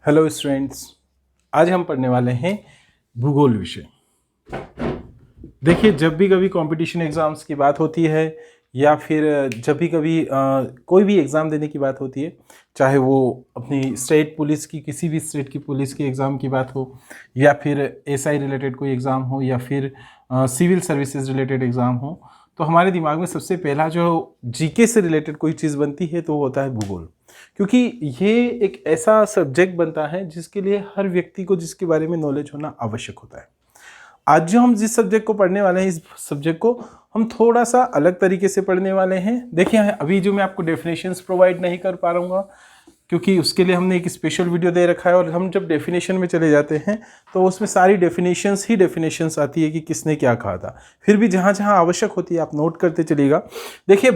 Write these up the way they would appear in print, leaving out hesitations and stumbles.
Hello students, आज हम पढ़ने वाले हैं भूगोल विषय। देखिए, जब भी कभी कंपटीशन एग्ज़ाम्स की बात होती है या फिर जब भी कभी कोई भी एग्ज़ाम देने की बात होती है, चाहे वो अपनी स्टेट पुलिस की किसी भी स्टेट की पुलिस के एग्ज़ाम की बात हो या फिर एसआई रिलेटेड कोई एग्ज़ाम हो या फिर सिविल सर्विसेज रिलेटेड एग्ज़ाम हो, तो हमारे दिमाग में सबसे पहला जो जीके से रिलेटेड कोई चीज़ बनती है तो वो होता है भूगोल। क्योंकि ये एक ऐसा सब्जेक्ट बनता है जिसके लिए हर व्यक्ति को जिसके बारे में नॉलेज होना आवश्यक होता है। आज जो हम जिस सब्जेक्ट को पढ़ने वाले हैं, इस सब्जेक्ट को हम थोड़ा सा अलग तरीके से पढ़ने वाले हैं। देखिए, अभी जो मैं आपको डेफिनेशंस प्रोवाइड नहीं कर पा रहा हूँ क्योंकि उसके लिए हमने एक स्पेशल वीडियो दे रखा है, और हम जब डेफिनेशन में चले जाते हैं तो उसमें सारी डेफिनेशंस आती है कि किसने क्या कहा था। फिर भी जहाँ जहाँ आवश्यक होती है आप नोट करते चलिएगा। देखिए,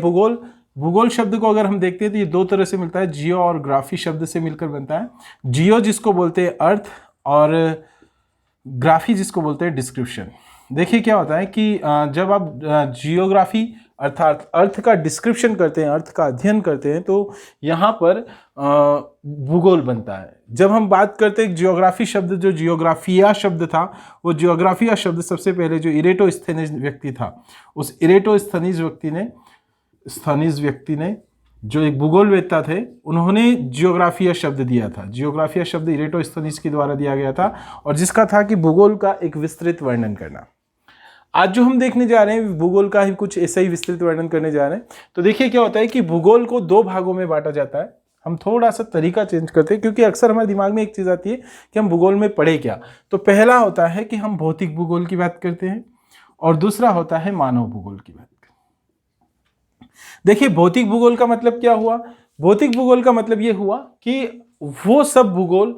भूगोल शब्द को अगर हम देखते हैं तो ये दो तरह से मिलता है, जियो और ग्राफी शब्द से मिलकर बनता है। जियो जिसको बोलते हैं अर्थ, और ग्राफी जिसको बोलते हैं डिस्क्रिप्शन। देखिए क्या होता है कि जब आप जियोग्राफी अर्थात अर्थ का डिस्क्रिप्शन करते हैं, अर्थ का अध्ययन करते हैं, तो यहाँ पर भूगोल बनता है। जब हम बात करते हैं जियोग्राफी शब्द, जो जियोग्राफिया शब्द था, वो जियोग्राफिया शब्द सबसे पहले जो इरेटोस्थेनीज व्यक्ति था, उस इरेटोस्थनीज व्यक्ति ने जो एक भूगोलवेत्ता थे, उन्होंने जियोग्राफिया शब्द दिया था। जियोग्राफिया शब्द इरेटोस्थनीज के द्वारा दिया गया था, और जिसका था कि भूगोल का एक विस्तृत वर्णन करना। आज जो हम देखने जा रहे हैं भूगोल का ही कुछ ऐसा ही विस्तृत वर्णन करने जा रहे हैं। तो देखिए क्या होता है कि भूगोल को दो भागों में बांटा जाता है। हम थोड़ा सा तरीका चेंज करते हैं क्योंकि अक्सर हमारे दिमाग में एक चीज़ आती है कि हम भूगोल में पढ़े क्या। तो पहला होता है कि हम भौतिक भूगोल की बात करते हैं, और दूसरा होता है मानव भूगोल की बात। देखिए, भौतिक भूगोल का मतलब क्या हुआ? भौतिक भूगोल का मतलब ये हुआ कि वो सब भूगोल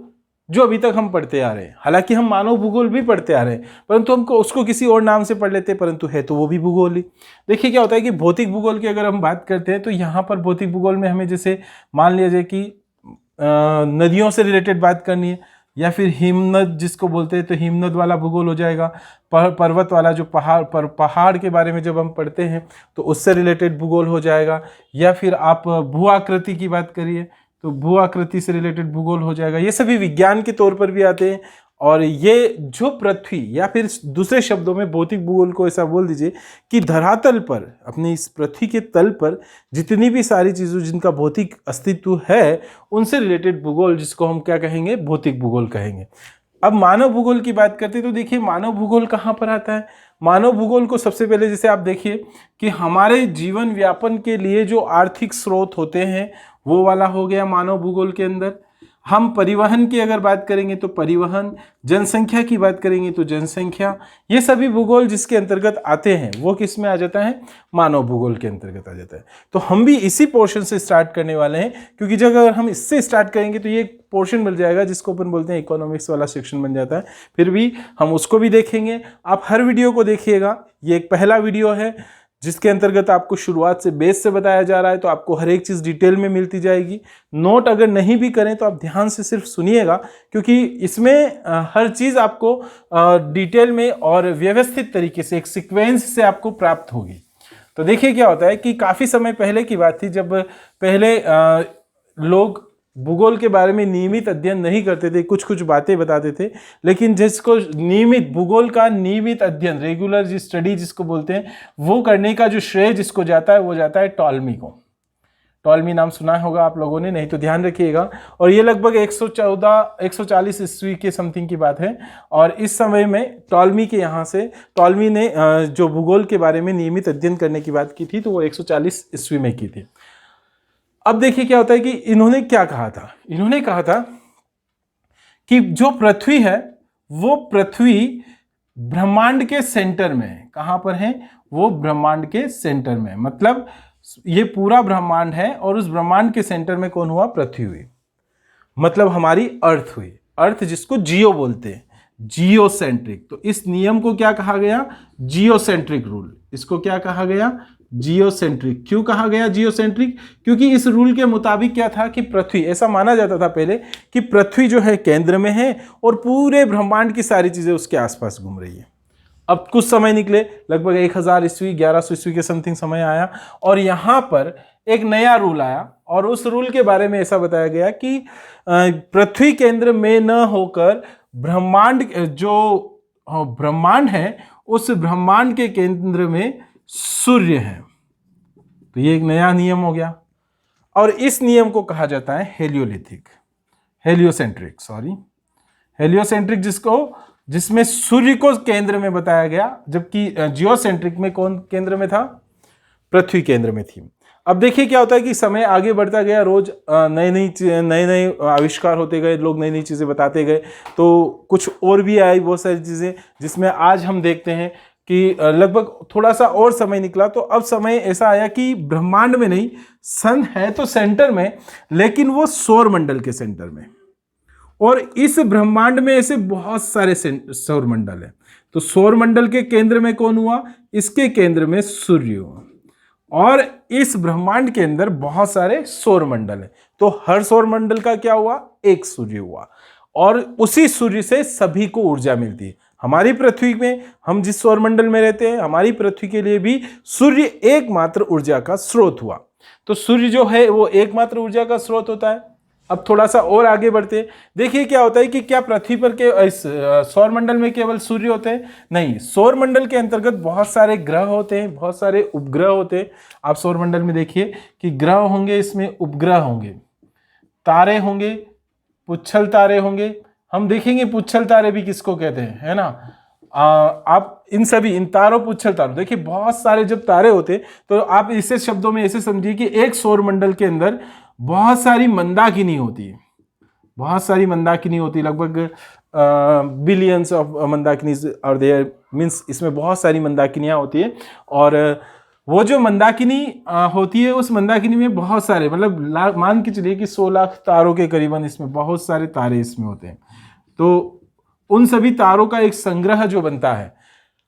जो अभी तक हम पढ़ते आ रहे हैं। हालांकि हम मानव भूगोल भी पढ़ते आ रहे हैं, परंतु हमको उसको किसी और नाम से पढ़ लेते हैं, परंतु है तो वो भी भूगोल ही। देखिए क्या होता है कि भौतिक भूगोल की अगर हम बात करते हैं तो यहाँ पर भौतिक भूगोल में हमें जैसे मान लिया जाए कि नदियों से रिलेटेड बात करनी है, या फिर हिमनद जिसको बोलते हैं तो हिमनद वाला भूगोल हो जाएगा। पर्वत वाला जो पहाड़ के बारे में जब हम पढ़ते हैं तो उससे रिलेटेड भूगोल हो जाएगा। या फिर आप भू आकृति की बात करिए तो भू आकृति से रिलेटेड भूगोल हो जाएगा। ये सभी विज्ञान के तौर पर भी आते हैं। और ये जो पृथ्वी, या फिर दूसरे शब्दों में भौतिक भूगोल को ऐसा बोल दीजिए कि धरातल पर, अपनी इस पृथ्वी के तल पर जितनी भी सारी चीज़ों जिनका भौतिक अस्तित्व है, उनसे रिलेटेड भूगोल, जिसको हम क्या कहेंगे, भौतिक भूगोल कहेंगे। अब मानव भूगोल की बात करते हैं तो देखिए मानव भूगोल कहाँ पर आता है। मानव भूगोल को सबसे पहले जैसे आप देखिए कि हमारे जीवन व्यापन के लिए जो आर्थिक स्रोत होते हैं वो वाला हो गया मानव भूगोल के अंदर। हम परिवहन की अगर बात करेंगे तो परिवहन, जनसंख्या की बात करेंगे तो जनसंख्या, ये सभी भूगोल जिसके अंतर्गत आते हैं वो किस में आ जाता है, मानव भूगोल के अंतर्गत आ जाता है। तो हम भी इसी पोर्शन से स्टार्ट करने वाले हैं, क्योंकि जब अगर हम इससे स्टार्ट करेंगे तो ये एक पोर्शन मिल जाएगा जिसको अपन बोलते हैं इकोनॉमिक्स वाला सेक्शन बन जाता है। फिर भी हम उसको भी देखेंगे। आप हर वीडियो को देखिएगा, ये एक पहला वीडियो है जिसके अंतर्गत आपको शुरुआत से बेस से बताया जा रहा है, तो आपको हर एक चीज़ डिटेल में मिलती जाएगी। नोट अगर नहीं भी करें तो आप ध्यान से सिर्फ सुनिएगा, क्योंकि इसमें हर चीज़ आपको डिटेल में और व्यवस्थित तरीके से एक सीक्वेंस से आपको प्राप्त होगी। तो देखिए क्या होता है कि काफ़ी समय पहले की बात थी जब पहले लोग भूगोल के बारे में नियमित अध्ययन नहीं करते थे, कुछ कुछ बातें बताते थे, लेकिन जिसको नियमित भूगोल का नियमित अध्ययन, रेगुलर स्टडी जिसको बोलते हैं, वो करने का जो श्रेय जिसको जाता है वो जाता है टॉलमी को। टॉलमी नाम सुना होगा आप लोगों ने, नहीं तो ध्यान रखिएगा। और ये लगभग 140 ईस्वी के समथिंग की बात है। और इस समय में टॉलमी के यहाँ से, टॉलमी ने जो भूगोल के बारे में नियमित अध्ययन करने की बात की थी तो वो 140 ईस्वी में की थी। अब देखिए क्या होता है कि इन्होंने क्या कहा था। इन्होंने कहा था कि जो पृथ्वी है वो पृथ्वी ब्रह्मांड के सेंटर में है। कहां पर है वो? ब्रह्मांड के सेंटर में। मतलब ये पूरा ब्रह्मांड है और उस ब्रह्मांड के सेंटर में कौन हुआ? पृथ्वी हुई। मतलब हमारी अर्थ हुई। अर्थ जिसको जियो बोलते हैं, जियोसेंट्रिक। तो इस नियम को क्या कहा गया? Geocentric rule. इसको क्या कहा गया? जियोसेंट्रिक। क्यों कहा गया जियोसेंट्रिक? क्योंकि इस रूल के मुताबिक क्या था कि पृथ्वी, ऐसा माना जाता था पहले कि पृथ्वी जो है केंद्र में है और पूरे ब्रह्मांड की सारी चीजें उसके आसपास घूम रही है। अब कुछ समय निकले, लगभग 1000 ईस्वी, 1100 ईस्वी के समथिंग समय आया, और यहाँ पर एक नया रूल आया और उस रूल के बारे में ऐसा बताया गया कि पृथ्वी केंद्र में न होकर ब्रह्मांड, जो ब्रह्मांड है उस ब्रह्मांड के केंद्र में सूर्य है। तो ये एक नया नियम हो गया और इस नियम को कहा जाता है हेलियोसेंट्रिक, जिसमें सूर्य को केंद्र में बताया गया, जबकि जियोसेंट्रिक में कौन केंद्र में था? पृथ्वी केंद्र में थी। अब देखिए क्या होता है कि समय आगे बढ़ता गया, रोज नए नए आविष्कार होते गए, लोग नई नई चीजें बताते गए, तो कुछ और भी आई बहुत सारी चीजें, जिसमें आज हम देखते हैं कि लगभग थोड़ा सा और समय निकला। तो अब समय ऐसा आया कि ब्रह्मांड में नहीं, सन है तो सेंटर में, लेकिन वो सौर मंडल के सेंटर में, और इस ब्रह्मांड में ऐसे बहुत सारे सौर मंडल है। तो सौर मंडल के केंद्र में कौन हुआ? इसके केंद्र में सूर्य हुआ, और इस ब्रह्मांड के अंदर बहुत सारे सौर मंडल है। तो हर सौर मंडल का क्या हुआ? एक सूर्य हुआ, और उसी सूर्य से सभी को ऊर्जा मिलती है। हमारी पृथ्वी में, हम जिस सौर मंडल में रहते हैं, हमारी पृथ्वी के लिए भी सूर्य एकमात्र ऊर्जा का स्रोत हुआ। तो सूर्य जो है वो एकमात्र ऊर्जा का स्रोत होता है। अब थोड़ा सा और आगे बढ़ते हैं, देखिए क्या होता है कि क्या पृथ्वी पर के इस सौर मंडल में केवल सूर्य होते हैं? नहीं, सौर मंडल के अंतर्गत बहुत सारे ग्रह होते हैं, बहुत सारे उपग्रह होते हैं। आप सौर मंडल में देखिए कि ग्रह होंगे, इसमें उपग्रह होंगे, तारे होंगे, पुच्छल तारे होंगे। हम देखेंगे पुच्छल तारे भी किसको कहते हैं, है ना। आप इन तारों, पुच्छल तारों, देखिए बहुत सारे जब तारे होते हैं तो आप इसे शब्दों में ऐसे समझिए कि एक सौर मंडल के अंदर बहुत सारी मंदाकिनी होती है, लगभग बिलियंस ऑफ मंदाकिनीज आर देयर, मीन्स इसमें बहुत सारी मंदाकिनियां होती है। और वो जो मंदाकिनी होती है, उस मंदाकिनी में बहुत सारे, मतलब मान के चलिए कि 100 लाख तारों के करीबन इसमें बहुत सारे तारे इसमें होते हैं। तो उन सभी तारों का एक संग्रह जो बनता है।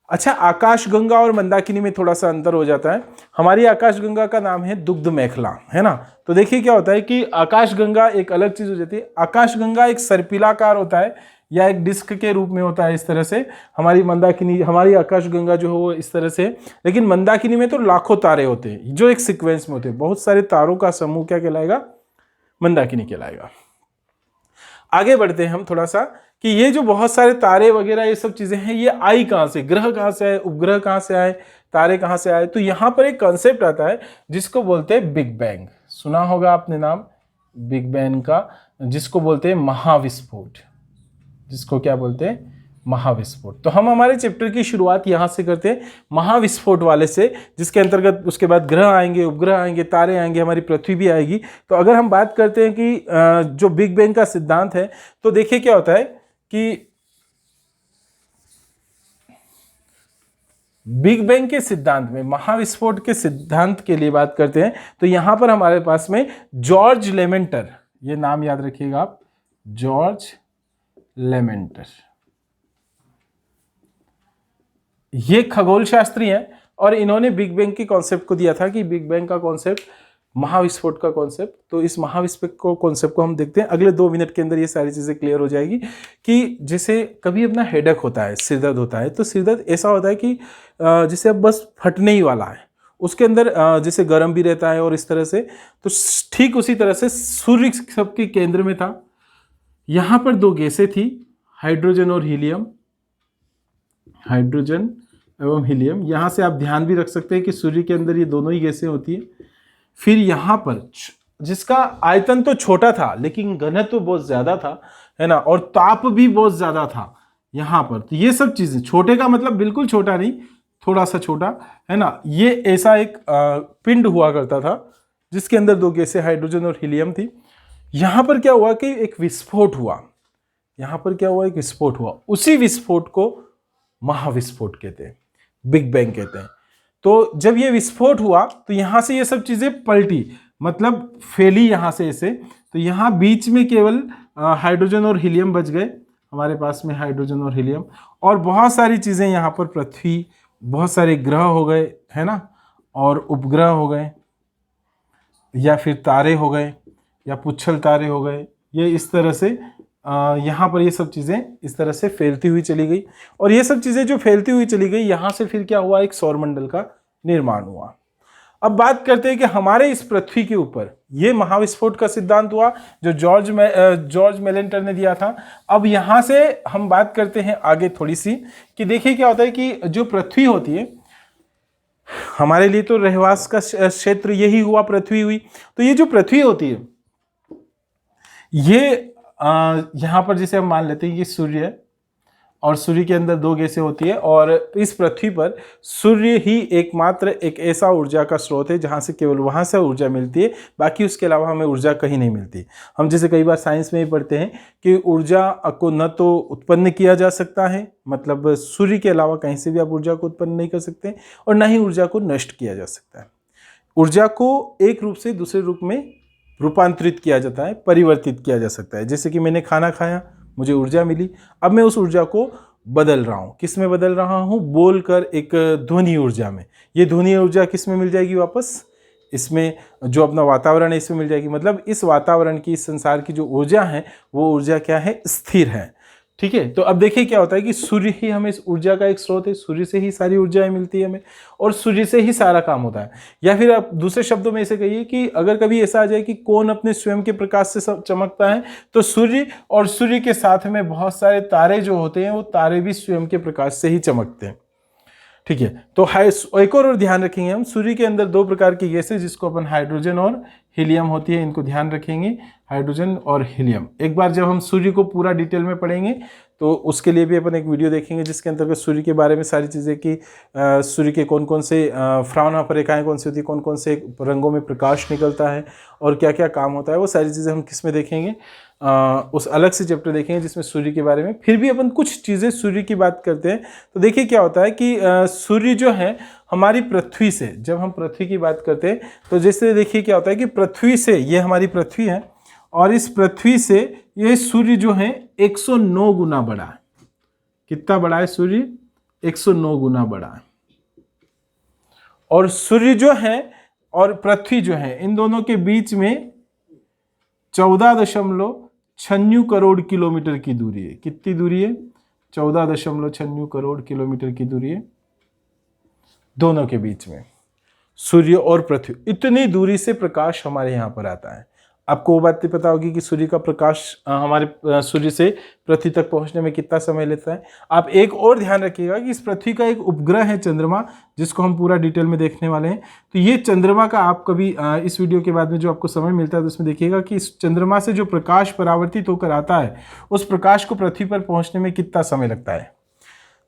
अच्छा, आकाशगंगा और मंदाकिनी में थोड़ा सा अंतर हो जाता है। हमारी आकाशगंगा का नाम है दुग्ध मेखला, है ना। तो देखिए क्या होता है कि आकाशगंगा एक अलग चीज हो जाती है। आकाशगंगा एक सर्पिलाकार होता है या एक डिस्क के रूप में होता है, इस तरह से। हमारी आकाशगंगा जो है वो इस तरह से, लेकिन मंदाकिनी में तो लाखों तारे होते हैं जो एक सीक्वेंस में होते हैं। बहुत सारे तारों का समूह क्या कहलाएगा? मंदाकिनी कहलाएगा। आगे बढ़ते हैं हम थोड़ा सा कि ये जो बहुत सारे तारे वगैरह ये सब चीजें हैं, ये आई कहां से? ग्रह कहां से आए, उपग्रह कहां से आए, तारे कहां से आए? तो यहां पर एक कॉन्सेप्ट आता है जिसको बोलते हैं बिग बैंग। सुना होगा आपने नाम बिग बैंग का, जिसको बोलते हैं महाविस्फोट। जिसको क्या बोलते हैं? महाविस्फोट। तो हम हमारे चैप्टर की शुरुआत यहां से करते हैं, महाविस्फोट वाले से, जिसके अंतर्गत उसके बाद ग्रह आएंगे, उपग्रह आएंगे, तारे आएंगे, हमारी पृथ्वी भी आएगी। तो अगर हम बात करते हैं कि जो बिग बैंग का सिद्धांत है, तो देखिए क्या होता है कि बिग बैंग के सिद्धांत में, महाविस्फोट के सिद्धांत के लिए बात करते हैं, तो यहां पर हमारे पास में जॉर्ज लेमेंटर, ये नाम याद रखिएगा आप, जॉर्ज लेमेंटर, ये खगोल शास्त्री हैं, और इन्होंने बिग बैंग के कॉन्सेप्ट को दिया था कि बिग बैंग का कॉन्सेप्ट, महाविस्फोट का कॉन्सेप्ट। तो इस महाविस्फोट को कॉन्सेप्ट को हम देखते हैं। अगले 2 मिनट के अंदर ये सारी चीजें क्लियर हो जाएगी कि जैसे कभी अपना हेडेक होता है, सिरदर्द होता है, तो सिरदर्द ऐसा होता है कि जैसे अब बस फटने ही वाला है, उसके अंदर जैसे गर्म भी रहता है और इस तरह से। तो ठीक उसी तरह से सूर्य सबके केंद्र में था। यहां पर 2 गैसें थी, हाइड्रोजन और हीलियम, हाइड्रोजन एवं हीलियम। यहां से आप ध्यान भी रख सकते हैं कि सूर्य के अंदर ये दोनों ही गैसें होती है। फिर यहां पर जिसका आयतन तो छोटा था लेकिन घनत्व तो बहुत ज्यादा था, है ना, और ताप भी बहुत ज्यादा था यहां पर। तो ये सब चीजें, छोटे का मतलब बिल्कुल छोटा नहीं, थोड़ा सा छोटा, है ना, ये ऐसा एक पिंड हुआ करता था जिसके अंदर 2 गैसें हाइड्रोजन और हीलियम थी। यहां पर क्या हुआ कि एक विस्फोट हुआ, यहां पर क्या हुआ, एक विस्फोट हुआ। उसी विस्फोट को महाविस्फोट कहते हैं, बिग बैंग कहते हैं। तो जब ये विस्फोट हुआ तो यहां से ये सब चीजें पलटी, मतलब फैली यहां से ऐसे। तो यहां बीच में केवल हाइड्रोजन और हीलियम बच गए, हमारे पास में हाइड्रोजन और हीलियम, और बहुत सारी चीजें यहां पर, पृथ्वी, बहुत सारे ग्रह हो गए, है ना, और उपग्रह हो गए, या फिर तारे हो गए, या पुच्छल तारे हो गए। ये इस तरह से यहाँ पर ये सब चीज़ें इस तरह से फैलती हुई चली गई, और ये सब चीज़ें जो फैलती हुई चली गई, यहाँ से फिर क्या हुआ, एक सौरमंडल का निर्माण हुआ। अब बात करते हैं कि हमारे इस पृथ्वी के ऊपर ये महाविस्फोट का सिद्धांत हुआ जो जॉर्ज मेलेंटर ने दिया था। अब यहां से हम बात करते हैं आगे थोड़ी सी कि देखिए क्या होता है कि जो पृथ्वी होती है हमारे लिए तो रहवास का क्षेत्र यही हुआ, पृथ्वी हुई। तो ये जो पृथ्वी होती है ये यहां पर जैसे हम मान लेते हैं ये सूर्य है और सूर्य के अंदर दो गैसें होती है और इस पृथ्वी पर सूर्य ही एकमात्र एक ऐसा ऊर्जा का स्रोत है जहां से केवल वहां से ऊर्जा मिलती है, बाकी उसके अलावा हमें ऊर्जा कहीं नहीं मिलती। हम जैसे कई बार साइंस में ही पढ़ते हैं कि ऊर्जा को न तो उत्पन्न किया जा सकता है, मतलब सूर्य के अलावा कहीं से भी आप ऊर्जा को उत्पन्न नहीं कर सकते, और न ही ऊर्जा को नष्ट किया जा सकता है। ऊर्जा को एक रूप से दूसरे रूप में रूपांतरित किया जाता है, परिवर्तित किया जा सकता है। जैसे कि मैंने खाना खाया, मुझे ऊर्जा मिली, अब मैं उस ऊर्जा को बदल रहा हूँ। किस में बदल रहा हूँ? बोलकर एक ध्वनि ऊर्जा में। ये ध्वनि ऊर्जा किस में मिल जाएगी वापस? इसमें जो अपना वातावरण है इसमें मिल जाएगी। मतलब इस वातावरण की, इस संसार की जो ऊर्जा है वो ऊर्जा क्या है? स्थिर है। ठीक है, तो अब देखिए क्या होता है कि सूर्य ही हमें इस ऊर्जा का एक स्रोत है, सूर्य से ही सारी ऊर्जाएं मिलती है हमें और सूर्य से ही सारा काम होता है। या फिर आप दूसरे शब्दों में ऐसे कहिए कि अगर कभी ऐसा आ जाए कि कौन अपने स्वयं के प्रकाश से चमकता है, तो सूर्य, और सूर्य के साथ में बहुत सारे तारे जो होते हैं वो तारे भी स्वयं के प्रकाश से ही चमकते हैं। ठीक है, तो एक और ध्यान रखेंगे हम, सूर्य के अंदर दो प्रकार की गैसें जिसको अपन हाइड्रोजन और हीलियम होती है, इनको ध्यान रखेंगे, हाइड्रोजन और हीलियम। एक बार जब हम सूर्य को पूरा डिटेल में पढ़ेंगे तो उसके लिए भी अपन एक वीडियो देखेंगे जिसके अंतर्गत सूर्य के बारे में सारी चीज़ें कि सूर्य के कौन कौन से फ्राउनहाफर रेखाएं कौन सी होती है, कौन कौन से रंगों में प्रकाश निकलता है और क्या क्या काम होता है, वो सारी चीज़ें हम किस में देखेंगे, उस अलग से चैप्टर देखेंगे जिसमें सूर्य के बारे में। फिर भी अपन कुछ चीज़ें सूर्य की बात करते हैं तो देखिए क्या होता है कि सूर्य जो है हमारी पृथ्वी से, जब हम पृथ्वी की बात करते हैं तो जैसे देखिए क्या होता है कि पृथ्वी से, ये हमारी पृथ्वी है और इस पृथ्वी से ये सूर्य जो है 109 गुना बड़ा है। कितना बड़ा है सूर्य? 109 गुना बड़ा है। और सूर्य जो है और पृथ्वी जो है इन दोनों के बीच में 14.96 करोड़ किलोमीटर की दूरी है। कितनी दूरी है? 14.96 करोड़ किलोमीटर की दूरी है दोनों के बीच में, सूर्य और पृथ्वी। इतनी दूरी से प्रकाश हमारे यहाँ पर आता है। आपको वो बात पता होगी कि सूर्य का प्रकाश हमारे सूर्य से पृथ्वी तक पहुंचने में कितना समय लेता है। आप एक और ध्यान रखिएगा कि इस पृथ्वी का एक उपग्रह है चंद्रमा, जिसको हम पूरा डिटेल में देखने वाले हैं। तो ये चंद्रमा का आप कभी इस वीडियो के बाद में जो आपको समय मिलता है तो उसमें देखिएगा कि इस चंद्रमा से जो प्रकाश परावर्तित होकर आता है उस प्रकाश को पृथ्वी पर पहुँचने में कितना समय लगता है।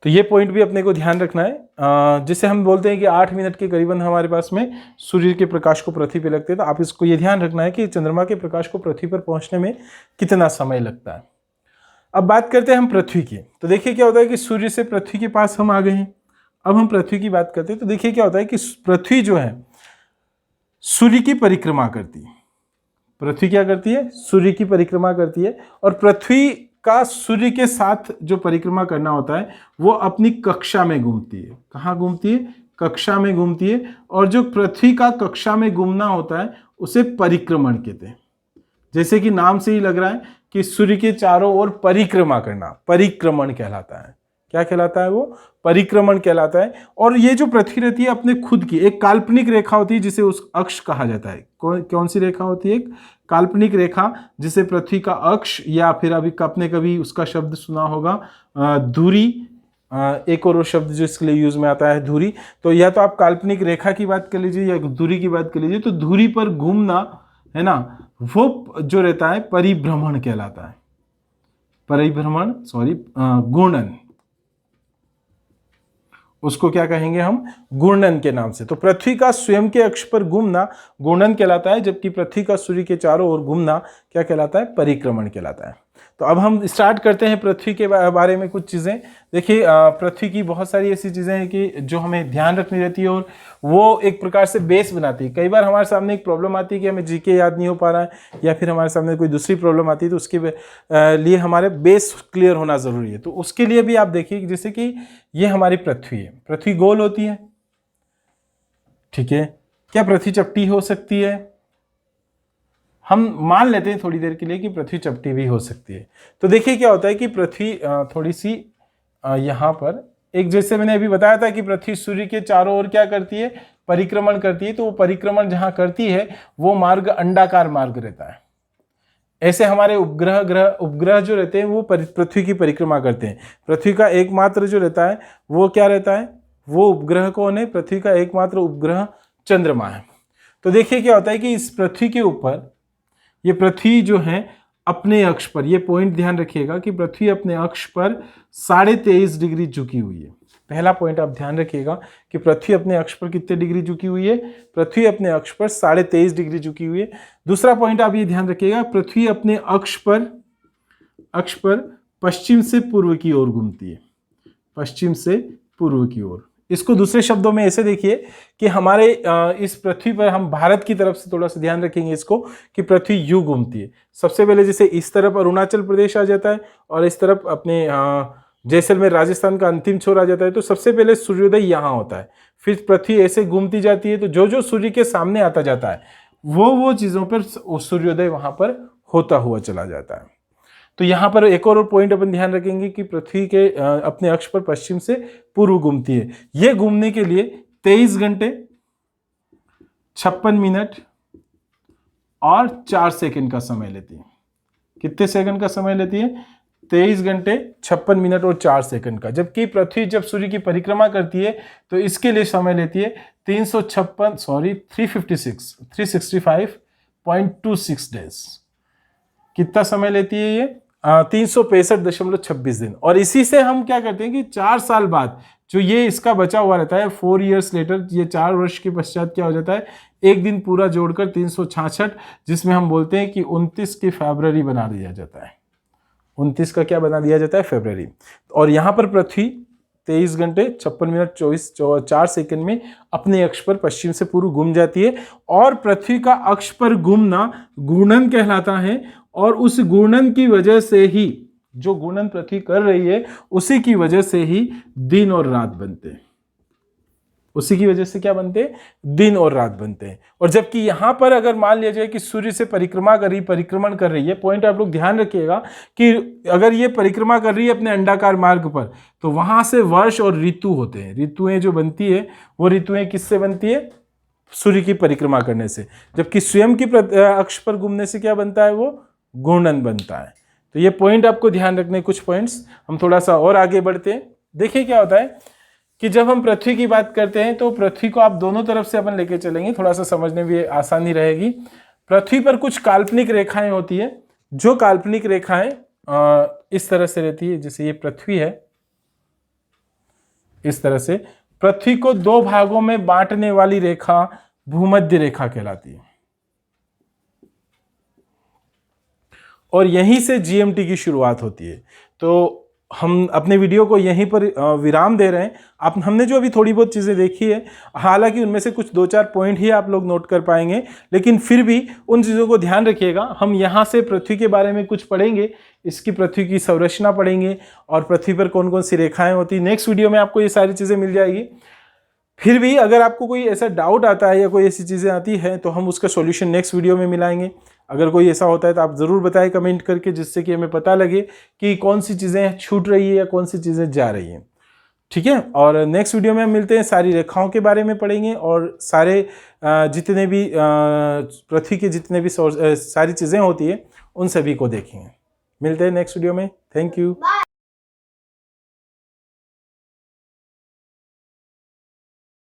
तो ये पॉइंट भी अपने को ध्यान रखना है। जिसे हम बोलते हैं कि 8 मिनट के करीबन हमारे पास में सूर्य के प्रकाश को पृथ्वी पे लगते हैं, तो आप इसको ये ध्यान रखना है कि चंद्रमा के प्रकाश को पृथ्वी पर पहुंचने में कितना समय लगता है। अब बात करते हैं हम पृथ्वी की। तो देखिए क्या होता है कि सूर्य से पृथ्वी के पास हम आ गए हैं। अब हम पृथ्वी की बात करते हैं तो देखिए क्या होता है कि पृथ्वी जो है सूर्य की परिक्रमा करती है। पृथ्वी क्या करती है? सूर्य की परिक्रमा करती है। और पृथ्वी का सूर्य के साथ जो परिक्रमा करना होता है वो अपनी कक्षा में घूमती है। कहाँ घूमती है? कक्षा में घूमती है। और जो पृथ्वी का कक्षा में घूमना होता है उसे परिक्रमण कहते हैं। जैसे कि नाम से ही लग रहा है कि सूर्य के चारों ओर परिक्रमा करना परिक्रमण कहलाता है। क्या कहलाता है? वो परिक्रमण कहलाता है। और ये जो पृथ्वी रहती है अपने खुद की एक काल्पनिक रेखा होती है जिसे उस अक्ष कहा जाता है। कौन सी रेखा होती है? एक काल्पनिक रेखा जिसे पृथ्वी का अक्ष, या फिर अभी आपने कभी उसका शब्द सुना होगा धुरी, एक और शब्द जो इसके लिए यूज में आता है धुरी। तो या तो आप काल्पनिक रेखा की बात कर लीजिए या धुरी की बात कर लीजिए। तो धुरी पर घूमना है ना, वो जो रहता है परिभ्रमण कहलाता है। परिभ्रमण घूर्णन, उसको क्या कहेंगे हम? घूर्णन के नाम से। तो पृथ्वी का स्वयं के अक्ष पर घूमना घूर्णन कहलाता है, जबकि पृथ्वी का सूर्य के चारों ओर घूमना क्या कहलाता है? परिक्रमण कहलाता है। तो अब हम स्टार्ट करते हैं पृथ्वी के बारे में कुछ चीज़ें। देखिए पृथ्वी की बहुत सारी ऐसी चीज़ें हैं कि जो हमें ध्यान रखनी रहती है और वो एक प्रकार से बेस बनाती है। कई बार हमारे सामने एक प्रॉब्लम आती है कि हमें जीके याद नहीं हो पा रहा है, या फिर हमारे सामने कोई दूसरी प्रॉब्लम आती है, तो उसके लिए हमारे बेस क्लियर होना ज़रूरी है। तो उसके लिए भी आप देखिए जैसे कि ये हमारी पृथ्वी है। पृथ्वी गोल होती है, ठीक है। क्या पृथ्वी चपटी हो सकती है? हम मान लेते हैं थोड़ी देर के लिए कि पृथ्वी चपटी भी हो सकती है। तो देखिए क्या होता है कि पृथ्वी थोड़ी सी यहाँ पर एक, जैसे मैंने अभी बताया था कि पृथ्वी सूर्य के चारों ओर क्या करती है? परिक्रमण करती है, तो वो परिक्रमण जहां करती है वो मार्ग अंडाकार मार्ग रहता है। ऐसे हमारे उपग्रह जो रहते हैं वो पृथ्वी की परिक्रमा करते हैं। पृथ्वी का एकमात्र जो रहता है वो क्या रहता है, वो उपग्रह कौन है, पृथ्वी का एकमात्र उपग्रह चंद्रमा है। तो देखिए क्या होता है कि इस पृथ्वी के ऊपर ये पृथ्वी जो है अपने अक्ष पर, ये पॉइंट ध्यान रखिएगा कि पृथ्वी अपने अक्ष पर 23.5 डिग्री झुकी हुई है। पहला पॉइंट आप ध्यान रखिएगा कि पृथ्वी अपने अक्ष पर कितने डिग्री झुकी हुई है, पृथ्वी अपने अक्ष पर 23.5 डिग्री झुकी हुई है। दूसरा पॉइंट आप ये ध्यान रखिएगा, पृथ्वी अपने अक्ष पर पश्चिम से पूर्व की ओर घूमती है, पश्चिम से पूर्व की ओर। इसको दूसरे शब्दों में ऐसे देखिए कि हमारे इस पृथ्वी पर, हम भारत की तरफ से थोड़ा सा ध्यान रखेंगे इसको, कि पृथ्वी यूं घूमती है। सबसे पहले जैसे इस तरफ अरुणाचल प्रदेश आ जाता है और इस तरफ अपने जैसलमेर राजस्थान का अंतिम छोर आ जाता है, तो सबसे पहले सूर्योदय यहाँ होता है, फिर पृथ्वी ऐसे घूमती जाती है, तो जो जो सूर्य के सामने आता जाता है वो चीज़ों पर सूर्योदय वहाँ पर होता हुआ चला जाता है। तो यहाँ पर एक और पॉइंट अपन ध्यान रखेंगे कि पृथ्वी के अपने अक्ष पर पश्चिम से पूर्व घूमती है। ये घूमने के लिए 23 घंटे 56 मिनट और 4 सेकंड का समय लेती है। कितने सेकंड का समय लेती है? 23 घंटे 56 मिनट और 4 सेकंड का। जबकि पृथ्वी जब सूर्य की परिक्रमा करती है तो इसके लिए समय लेती है 365.26 डेज। कितना समय लेती है ये? 365.26 दिन। और इसी से हम क्या करते हैं कि 4 साल बाद जो ये इसका बचा हुआ रहता है, 4 years लेटर, ये 4 वर्ष के पश्चात क्या हो जाता है, एक दिन पूरा जोड़कर 366, जिसमें हम बोलते हैं कि 29 की फरवरी बना दिया जाता है। 29 का क्या बना दिया जाता है? फरवरी। और यहाँ पर पृथ्वी 23 घंटे 56 मिनट 4 सेकंड में अपने अक्ष पर पश्चिम से पूर्व घूम जाती है। और पृथ्वी का अक्ष पर घूमना घूर्णन कहलाता है। और उस घूर्णन की वजह से ही, जो घूर्णन पृथ्वी कर रही है उसी की वजह से ही दिन और रात बनते हैं। उसी की वजह से क्या बनते हैं? दिन और रात बनते हैं। और जबकि यहां पर अगर मान लिया जाए कि सूर्य से परिक्रमण कर रही है, पॉइंट आप लोग ध्यान रखिएगा कि अगर ये परिक्रमा कर रही है अपने अंडाकार मार्ग पर, तो वहां से वर्ष और ऋतु होते हैं। ऋतुएं जो बनती है वो ऋतुएं किससे बनती है? सूर्य की परिक्रमा करने से। जबकि स्वयं की अक्ष पर घूमने से क्या बनता है? वो घूर्णन बनता है। तो ये पॉइंट आपको ध्यान रखने, कुछ पॉइंट्स। हम थोड़ा सा और आगे बढ़ते हैं। देखिए क्या होता है कि जब हम पृथ्वी की बात करते हैं तो पृथ्वी को आप दोनों तरफ से अपन लेके चलेंगे, थोड़ा सा समझने में आसानी रहेगी। पृथ्वी पर कुछ काल्पनिक रेखाएं होती है, जो काल्पनिक रेखाएं इस तरह से रहती है। जैसे ये पृथ्वी है, इस तरह से पृथ्वी को 2 भागों में बांटने वाली रेखा भूमध्य रेखा कहलाती है। और यहीं से जीएमटी की शुरुआत होती है। तो हम अपने वीडियो को यहीं पर विराम दे रहे हैं। हमने जो अभी थोड़ी बहुत चीज़ें देखी है, हालांकि उनमें से कुछ 2-4 पॉइंट ही आप लोग नोट कर पाएंगे, लेकिन फिर भी उन चीज़ों को ध्यान रखिएगा। हम यहाँ से पृथ्वी के बारे में कुछ पढ़ेंगे, इसकी पृथ्वी की संरचना पढ़ेंगे और पृथ्वी पर कौन कौन सी रेखाएं होती। नेक्स्ट वीडियो में आपको ये सारी चीज़ें मिल जाएगी। फिर भी अगर आपको कोई ऐसा डाउट आता है या कोई ऐसी चीज़ें आती हैं तो हम उसका सॉल्यूशन नेक्स्ट वीडियो में मिलाएंगे। अगर कोई ऐसा होता है तो आप ज़रूर बताएं कमेंट करके, जिससे कि हमें पता लगे कि कौन सी चीज़ें छूट रही है या कौन सी चीज़ें जा रही हैं। ठीक है, और नेक्स्ट वीडियो में हम मिलते हैं, सारी रेखाओं के बारे में पढ़ेंगे और सारे जितने भी पृथ्वी के जितने भी सारी चीज़ें होती है उन सभी को देखेंगे। मिलते हैं नेक्स्ट वीडियो में। Thank you.